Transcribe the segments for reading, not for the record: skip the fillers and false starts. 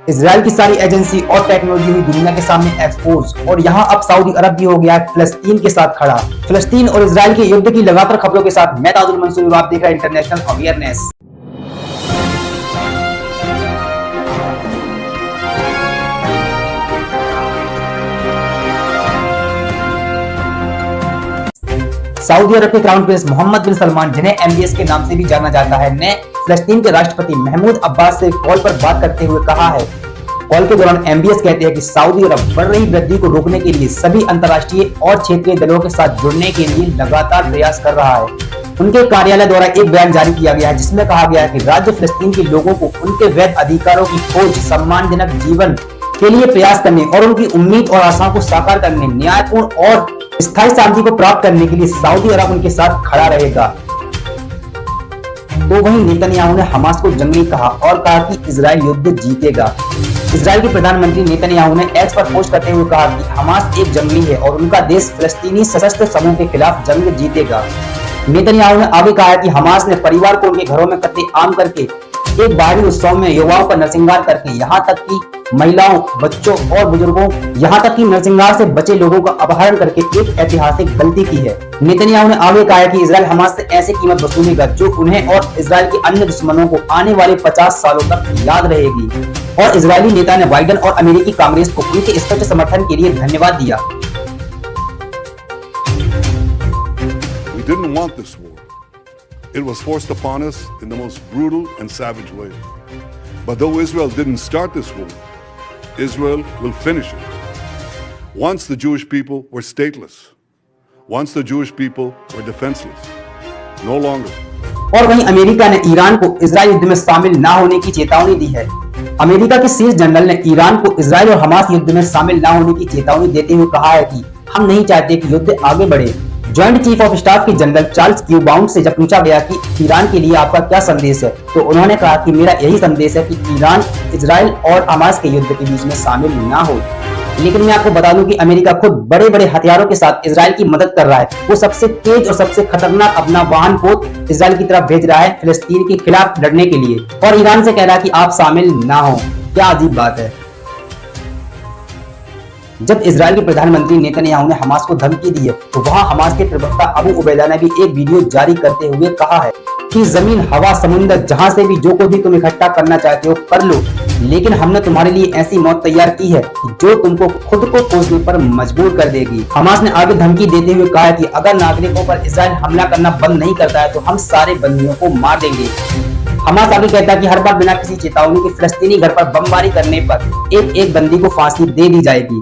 Israel की सारी agency और टेक्नोलॉजी हुई दुनिया के सामने एक्सपोज और यहाँ अब सऊदी अरब भी हो गया है फिलिस्तीन के साथ खड़ा। फिलिस्तीन और इजराइल के युद्ध की लगातार खबरों के साथ मैं ताजुल मंसूर, आप देख रहे हैं इंटरनेशनल अवेयरनेस। सऊदी अरब के क्राउन प्रिंस मोहम्मद बिन सलमान, जिन्हें MBS के नाम से भी जाना जाता है, ने फिलिस्तीन के राष्ट्रपति महमूद अब्बास से कॉल पर बात करते हुए कहा है। कॉल के दौरान MBS कहते हैं कि सऊदी अरब बढ़ रही वृद्धि को रोकने के लिए सभी अंतर्राष्ट्रीय और क्षेत्रीय दलों के साथ जुड़ने के लिए लगातार प्रयास कर रहा है। उनके कार्यालय द्वारा एक बयान जारी किया गया है जिसमें कहा गया है कि राज्य फिलिस्तीन के लोगों को उनके वैध अधिकारों की खोज, सम्मानजनक जीवन के लिए प्रयास करने और उनकी उम्मीद और आशाओं को साकार करने, न्यायपूर्ण और स्थायी शांति को प्राप्त करने के लिए सऊदी अरब उनके साथ खड़ा रहेगा। तो वहीं नेतन्याहू ने हमास को जंगली कहा और कहा कि इजराइल युद्ध जीतेगा। इजराइल के प्रधानमंत्री नेतन्याहू ने एक्स पर पोस्ट करते हुए कहा कि हमास एक जंगली है और उनका देश फिलिस्तीनी सशस्त्र समूह के खिलाफ जंग जीतेगा। नेतन्याहू ने आगे कहा कि हमास ने परिवार को उनके घरों में कत्लेआम करके, एक बाहरी उत्सव में युवाओं का नरसंहार करके, यहाँ तक कि महिलाओं, बच्चों और बुजुर्गों, यहाँ तक कि नरसंहार से बचे लोगों का अपहरण करके एक ऐतिहासिक गलती की है। नेतन्याहू ने आगे कहा कि इजराइल हमास से ऐसी कीमत वसूलेगा जो उन्हें और इजराइल के अन्य दुश्मनों को आने वाले 50 सालों तक याद रहेगी। और इजरायली नेता ने बाइडेन और अमेरिकी कांग्रेस को उनके स्पष्ट समर्थन के लिए धन्यवाद दिया। We didn't want this war. It was forced upon us in the most brutal and savage way. But though Israel didn't start this war, Israel will finish it. Once the Jewish people were stateless. Once the Jewish people were defenseless. No longer. और वहीं America ने Iran को Israel युद्ध में शामिल न होने की चेतावनी दी है। अमेरिका के शीर्ष जनरल ने ईरान को इजराइल और हमास युद्ध में शामिल न होने की चेतावनी देते हुए कहा है कि हम नहीं चाहते कि युद्ध आगे बढ़े। ज्वाइंट चीफ ऑफ स्टाफ के जनरल चार्ल्स क्यूबाउंड से जब पूछा गया कि ईरान के लिए आपका क्या संदेश है, तो उन्होंने कहा कि मेरा यही संदेश है कि ईरान इजराइल और हमास के युद्ध के बीच में शामिल ना हो। लेकिन मैं आपको बता दूं कि अमेरिका खुद बड़े बड़े हथियारों के साथ इजराइल की मदद कर रहा है। वो सबसे तेज और सबसे खतरनाक अपना वाहन पोत इजराइल की तरफ भेज रहा है फिलिस्तीन के खिलाफ लड़ने के लिए, और ईरान से कह रहा है कि आप शामिल ना हो। क्या अजीब बात है। जब इजराइल के प्रधानमंत्री नेतन्याहू ने हमास को धमकी दी है, तो वहां हमास के प्रवक्ता अबू उबैदा ने भी एक वीडियो जारी करते हुए कहा है कि जमीन, हवा, समुद्र, जहां से भी जो कुछ भी तुम इकट्ठा करना चाहते हो कर लो, लेकिन हमने तुम्हारे लिए ऐसी मौत तैयार की है जो तुमको खुद को खोजने पर मजबूर कर देगी। हमास ने आगे धमकी देते हुए कहा कि अगर नागरिकों पर इजराइल हमला करना बंद नहीं करता है तो हम सारे बंदियों को मार देंगे। हमास आगे कहता है कि हर बार बिना किसी चेतावनी के फिलिस्तीनी घर पर बमबारी करने पर एक एक बंदी को फांसी दे दी जाएगी।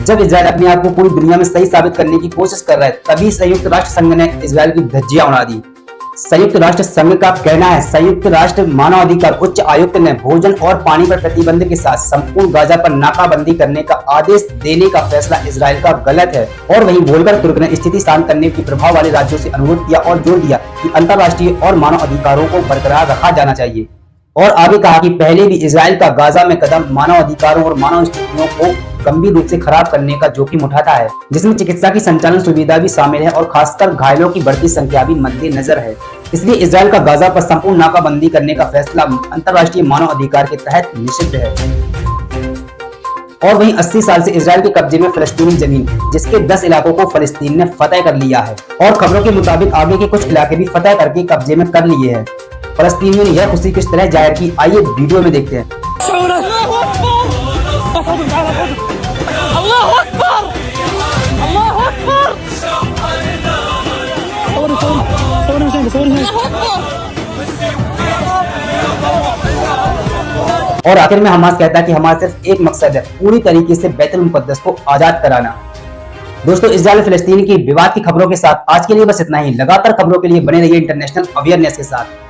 जब इजराइल अपने आप को पूरी दुनिया में सही साबित करने की कोशिश कर रहा है, तभी संयुक्त राष्ट्र संघ ने इजराइल की धज्जियां उड़ा दी। संयुक्त राष्ट्र संघ का कहना है संयुक्त राष्ट्र मानव अधिकार उच्च आयुक्त ने भोजन और पानी पर प्रतिबंध के साथ संपूर्ण गाजा पर नाकाबंदी करने का आदेश देने का फैसला इजराइल का गलत है। और वहीं वोल्कर तुर्क ने स्थिति शांत करने की प्रभाव वाले राज्यों से अनुरोध किया और जोर दिया कि अंतर्राष्ट्रीय और मानव अधिकारों को बरकरार रखा जाना चाहिए। और आगे कहा कि पहले भी इजराइल का गाजा में कदम मानव अधिकारों और मानव स्थितियों को गंभीर रूप से खराब करने का जोखिम उठाता है, जिसमें चिकित्सा की संचालन सुविधा भी शामिल है और खासकर घायलों की बढ़ती संख्या भी मद्देनजर है। इसलिए इजराइल का गाजा पर संपूर्ण नाकाबंदी करने का फैसला अंतर्राष्ट्रीय मानव अधिकार के तहत निषिद्ध है। और वहीं 80 साल से इजराइल के कब्जे में फिलिस्तीनी जमीन, जिसके 10 इलाकों को फिलिस्तीन ने फतह कर लिया है और खबरों के मुताबिक आगे के कुछ इलाके भी फतह करके कब्जे में कर लिए हैं। फिलिस्तीनियों ने यह खुशी किस तरह जाहिर की, आइए वीडियो में देखते हैं। और आखिर में हमास कहता है कि हमारा सिर्फ एक मकसद है, पूरी तरीके से बैतुल मुकद्दस को आजाद कराना। दोस्तों, इजराइल फिलिस्तीन की विवाद की खबरों के साथ आज के लिए बस इतना ही। लगातार खबरों के लिए बने रहिए इंटरनेशनल अवेयरनेस के साथ।